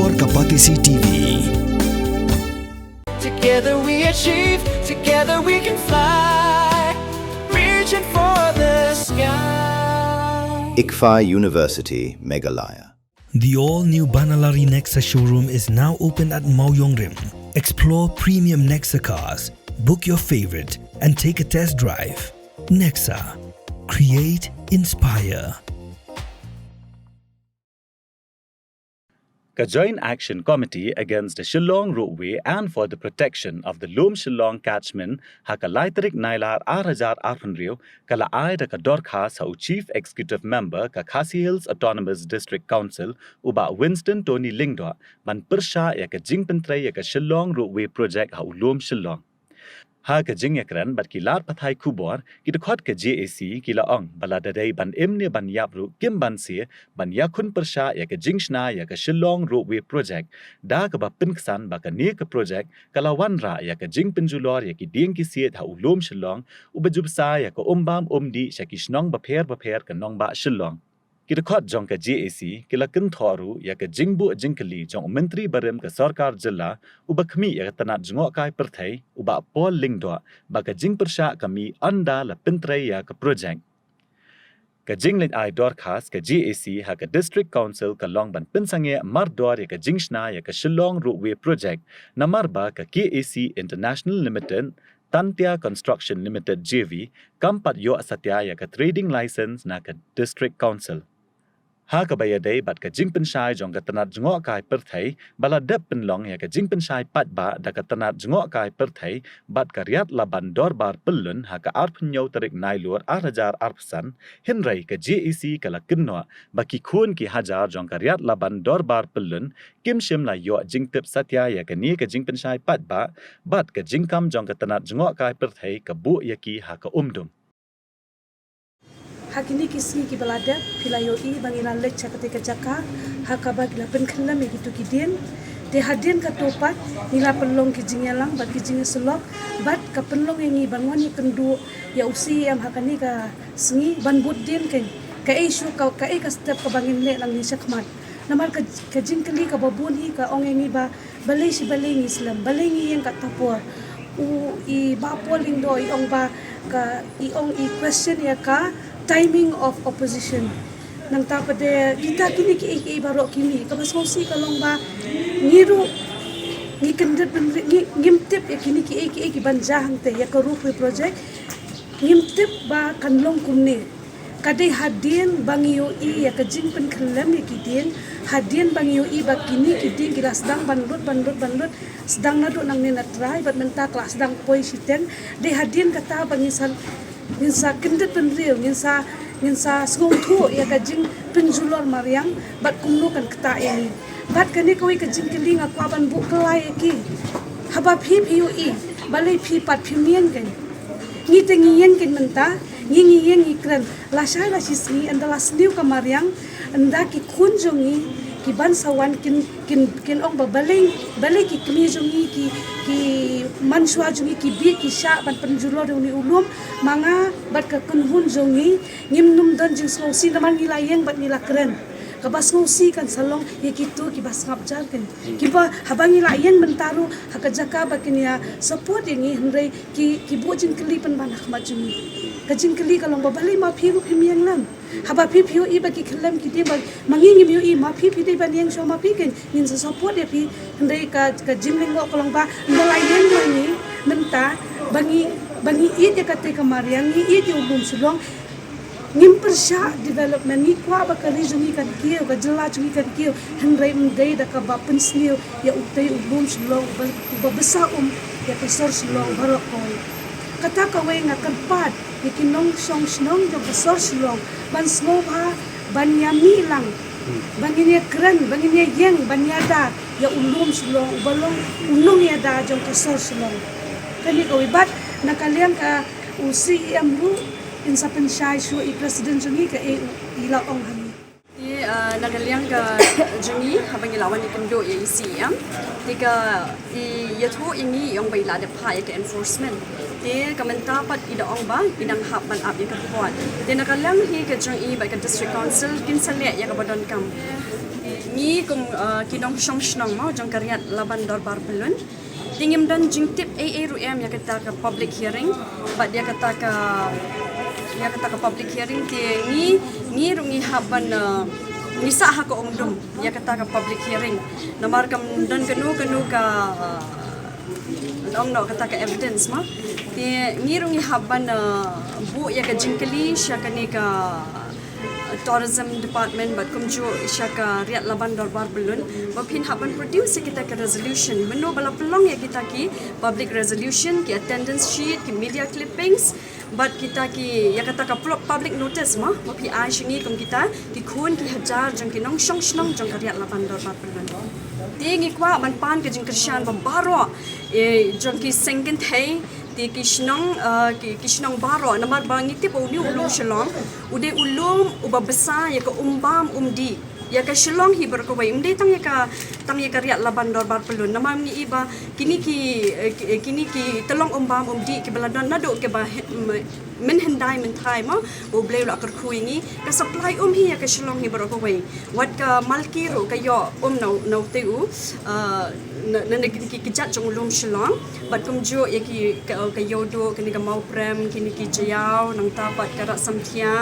Ekor Kapatisi TV. Together we achieve, together we can fly, reaching for the sky. ICFA University, Meghalaya. The all-new Banalari Nexa showroom is now open at Maoyongrim. Explore premium Nexa cars, book your favorite, and take a test drive. Nexa. Create, inspire. A joint action committee against the Shillong Roadway and for the protection of the Lom Shillong catchment haka laiterik nailar arajar arhanrio kala aida ka dorkhas hau chief executive member ka Khasi Hills Autonomous District Council uba Winston Tony Lingdwa ban Pyrshah ya ka jingpentrai ya ka Shillong Roadway project hau Lom Shillong. Ha ka jing yakran bat kilar pathai kubor ki dekhot ka JAC kila ong baladadai ban emne ban yapru kim ban se ban yakun Pyrshah ya ka jingshna ya ka Shillong Roadway project da ka ba pinksan ba ka ne ka project kala wanra ya ka jing penjulor ya ki ding ki se ha ulom Shillong ubajubsa ya ka ombam omdi shaki shnong ba pher ka nong ba Shillong. Kita khot jong ka JAC kila kin thoru ya ka jingbu jingkali jong menteri barem ka sarkar jilla ubakhmi ya ka tanat jngok kai perthai uba Paul Lingdwa ba ka jing Pyrshah kami anda la pintrai ya ka project ka jinglet ai dorkhas ka JAC ha ka district council ka long ban pinsange mardor ya ka jingshna ya ka Shillong Roadway project namar ba ka KAC International Limited Tantia Construction Limited JV kampat yo asatya ya ka trading license na ka district council. Ha ka bayadai bat ka jingpenshai jong ka tanat jngok kai perthai bala dep penlong ya ka jingpenshai pat ba da ka tanat jngok kai perthai bat ka riat laban dorbar pelun ha ka arpnyo tarik nailur arajar arpsan hinrai ka JAC kala kinno baki khun ki hajar jong ka riat laban dorbar pelun kimshim la yo jingtip satya ya ka ni ka jingpenshai pat ba bat ka jingkam jong ka tanat jngok kai perthai ka bu yaki ha ka umdum. Hakini kisi ki balada pilayoi bangilan lek ketika jaka hakaba gila penklam gitu kidin de hadin ka topat nila pelong ki jingelang bat ki jinge selok bat ka pelong yang bangun ni kendu ya usi am hakani ka sengi ban budin kan ka isu ka step ka bangin le lang ni sakmat namar ka jingkali ka babun hi ka ong yang ba balai si balai Islam balai yang ka tapor i bapol lindo i ong ba ka i ong i question ya ka timing of opposition nang tapade kita kini ki baro kini kabasmosi kalong ba ngiru ni kendet ngimtip ya kini ki banjahang te ya ka Roadway project ngimtip ba kan Longkmie kadai hadin bangiyo ya ka jingpen khalam ya kidin hadin bangiyo ba kini kidin kila sedang banlut sedang nadu nang nena try bat menta kelas sedang poi siten de hadin kata bangisan Nginsa kendet penril, nginsa sengong tu ya kajing penjulor mariang bat kumno kan keta ini. Bat kani kau kajing keling aku aban buk kelai ki. Haba pi balai pi pat pi mien kan. Ngi tengiyen kan menta, ngi ikran. Lasai sisni anda sniu ka mariang anda ki kunjungi ki bansawan kin ong balai ki kemi jungi ki mansua jungi ki bi ki sha ban penjulor ni ulum manga bat ka kunhun jungi ngimnum dan jing sosi naman nilayeng bat nilakren kabas ngosi kan salong ye kitu ki bas ngapjar kan ki ba habang nilayeng mentaru hakajaka bakinya support yengi hendrai ki bojin kelipan banak majungi kajing keli kalong babalai ma phiru phimiang lam haba phiu i baki khalam ki de mangingi miu i ma phi de ban yang so ma phi ken nin sa support de phi hendai ka jingling ngo kalong ba ndalai yen ni menta bangi i de kate kamariang i de ulum Shillong ngim Pyrshah development ni kwa ba ka jungi kan kieu ka jela jungi kan kieu hendai mendai da ka ba pensniu ya utai ulum Shillong ba besar ya ka sor Shillong barokoi kata kawai ngakan pat ikinong snong jo besar Shillong ban sngoba ban yami lang banginya keren banginya yeng ban yada ya ulum Shillong ubalong unong yada jo besar Shillong kani kawai bat nakaliang ka usi amru insa penshai shu i president jungi ka ila ong hani nagaliang ka jungi habang ilawan ni kendo ya ICM tiga yatho ini yang bai Lada pa ya enforcement te kamentapat idaong ba inang hapan up ya kapuan te nagaliang hi ka jungi bai ka district council kinsalia ya kabadon kam ni kum kinong shnong mau jang karyat laban dorbar belun tingim dan jingtip AARM ya kata ka public hearing but dia kata ka public hearing ti ni rungi haban nisa ha ko umdum ya kata ka public hearing namar kam dan kanu ka long no kata ka evidence ma ti ni rungi haban bu ya ka jingkali sya kani ka tourism department but kumjo isya riat laban dorbar belun bapin haban produce kita ke resolution meno bala pelong ya kita ki public resolution ki attendance sheet ki media clippings but kita ki ya kata ka public notice ma bapi ai shingi kum kita ki khun ki hajar jang ki nong shong shnong jang ka riat laban dorbar belun tingi kwa ban pan ke jing krishan baro jang ki sengken thai ti kishnong baro namar bangi ti po ni ulum Shillong ude ulum uba besar ya ka umbam umdi ya ka Shillong hi berkawai umde tang ya ka riat laban dorbar pelun namam ni iba kini ki telong umbam umdi ki baladan nado ke ba men hendai men thai ma bo bleu la kar khuingi ka supply hi ya ka Shillong hi berkawai wat ka malki ro ka yo no teu na ki jat jong ulum Shillong bat kum jo ya ki ka yodo kini ka mau prem kini ki jayau nang ta pat ka rak samthia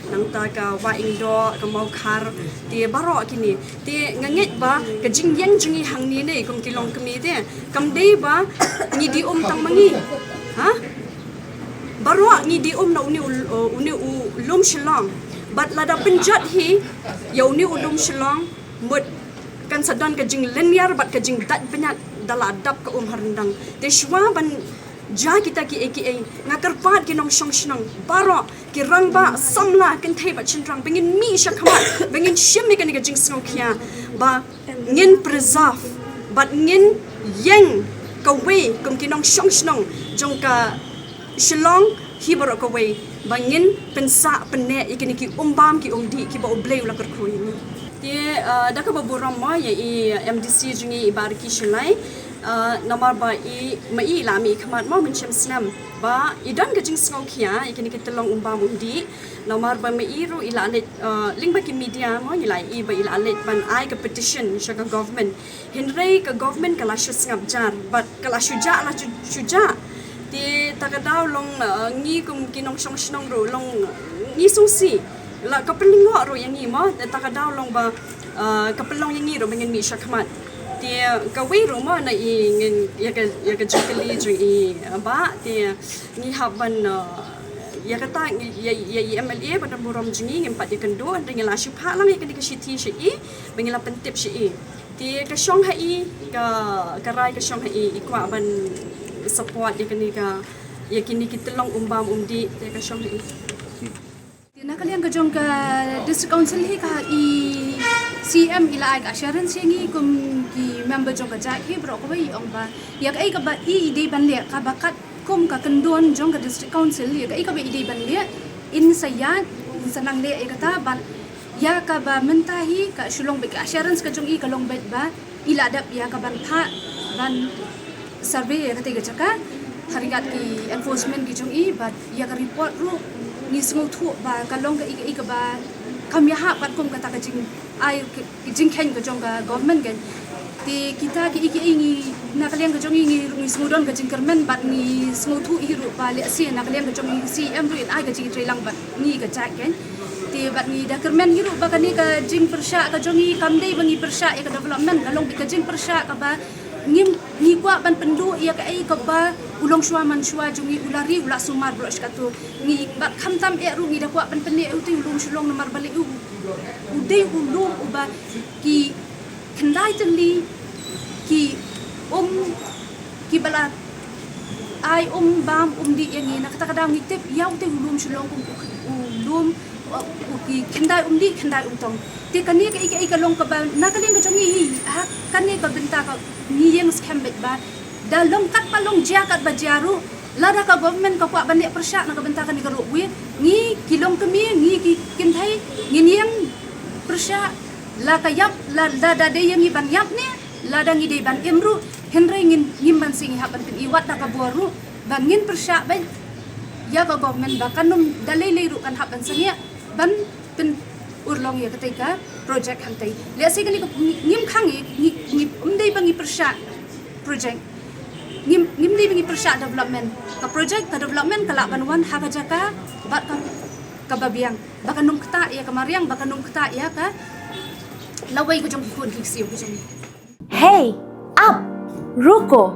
nang ta ka wa ingdo ka mau khar ti baro kini ti ngangit ba ka jingyang jingi hang ni ne kum ki Longkmie de kam dei ba ni di tang mangi ha baro ni di na uni ulum Shillong bat Lada penjat hi ya uni ulum Shillong mut kan sadan ka jing linear bat ka jing dat penyat dala adap ka harendang te shwa ban ja kita ki aka ngakar pat ki nong shong shnong baro ki rang ba samla kan thai ba chinrang bengin mi sha khamat bengin shim me kan ka jing snong khia ba ngin preserve bat ngin yang ka we kum ki nong shong shnong jong ka Shillong hi baro ka we ba ngin pensa penne ikini ki umbam ki umdi ki ba obleu la kar khoi ni ti da ka baburam ma ya MDC jingi ibar ki shilai nomor ba mai lami khamat ma menchem snam ba idan ka jing sngo khia ikini ki telong umbam umdi nomor ba mai ru ila let lingba ki media ma ila ba ila let ban ai ka petition shaga government hinrei ka government kala shu ngap jar but kala shuja la shuja ti takadaw long ngi kum kinong shong shnong ro long ngi sungsi la kapelingo ro yang ni mo takadaw long ba kapelong yang ni ro bengen mi shakmat ti ka we ro mo na ngin ya ka jukali ju ba ti ni haban ya kata ya MLA pada buram jingi ngin pat kendo dengan la shupha lang ya ka shiti shi bengen la pentip shi ti ka shong hai ka rai ka shong hai ikwa ban support ya kini kita long umbam umdi te ka shong hi tina kalian ka jong ka district council hi ka CM ila ai ka assurance ngi kum ki member jong ka ja hi bro ko bai ong ba ya ka ai ka ba ide ban le ka bakat kum ka kendon jong ka district council ya ka ai ka ba ide ban le in sayat sanang le ai kata ban ya ka ba mentahi ka Shillong ba ka assurance ka jong ka long bet ba ila adap ya ka ban tha ban survey ya kata jaka harigat ki enforcement ki jong but ya ka report ru ni sngo thu ba ka long ka ka ba kam ya ha pat kum kata ka jing ai jing khen ka jong ka government gan ti kita ki ngi na kalian ka jong ngi sngo don ka jing kermen bat ni sngo thu hi ru ba le si na kalian ka jong ngi CM ru ai ka jing trailang bat ni ka ja gan ti bat ni da kermen hi ru ba ka ni ka jing Pyrshah ka jong ngi kam dei bangi Pyrshah ya ka development ka long ka jing Pyrshah ka ba ni kwa ban pendu ia ka ai ka ba ulong shwa man shwa jungi ulari ula sumar bro skatu ni ba khamtam e ru ni da kwa ban penne u ti ulong Shillong namar bali u dei ulong uba ki khandai tali ki bala ai bam di yang ni nak kata kadang ngitip yaw te ulong Shillong ulong ki khandai di khandai tong ti kani ka ka long ka ba na kaling ka jungi ha kani ka benta ka ni yang scam bet ba da long kat pa long jia kat ba jaru Lada ka government ka kwa balik Pyrshah na kabentakan ni ka Roadway ngi kilong kami ngi kin thai ngin yang Pyrshah la kayap la Lada de yang iban yap ni Lada ngi de ban imru Henry ngin ban sing haban pin iwat da kaboru ban ngin Pyrshah ban ya ka government bakanum dalai ru kan haban sangya ban pin urlong ya ketika project hantai le sikali ngim khangi ngi umdei bangi Pyrshah project ngim dei bangi Pyrshah development ka project ka development kala banwan ha ka jaka bat ka babiang bakanum kta ya ka mariang bakanum kta ya ka lawai ko jong hikun hiksiu ko jong Hey, up, ruko.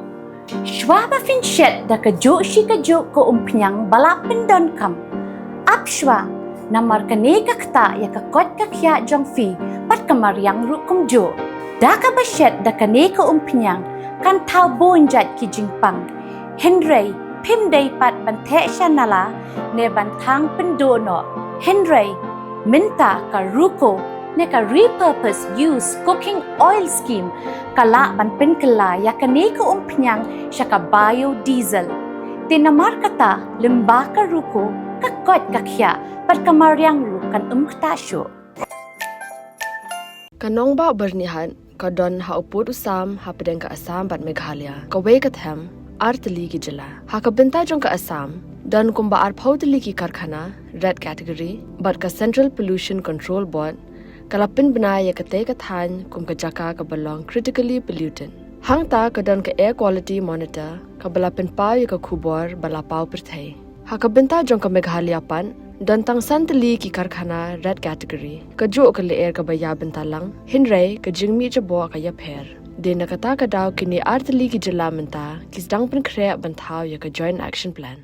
Shwaba fin shet da ka jo shi ka jo ko umpnyang balapin don kam. Up shwa, namar ka ne ka kta ya ka kot ka kya jong fi, pat ka mariang rukum jo. Da ka ba shet da ka ne ka umpnyang, kan tau bonjat ki jingpang. Henry, pim day pat ban te shanala, ne ban tang pendo no. Henry, minta ka ruko, ne ka repurpose use cooking oil scheme kala ban pen kala ya kane ko umpnyang siya ka biodiesel tinamar kata limba ka ruko ka kot ka kya pat kamaryang ru kan kta syo kanong ba bernihan ka don ha uput usam ha pedeng ka asam bat Meghalaya ka we ka them artli ki jila ha ka benta jong ka asam don kumba ar phautli ki karkhana red category bat ka Central Pollution Control Board kalapin benaya kate kathan kum ka jaka ka belong critically pollutant hangta ka don ka air quality monitor ka balapin pa ya ka khubor bala pau perthai ha ka benta jong ka Meghalaya pan don tang santli ki karkhana red category ka jo ka le air ka baya benta lang hinrai ka jingmi jabo ka ya pher de na kata ka daw kini artli ki jila menta kis dang pen khre banthaw ya ka joint action plan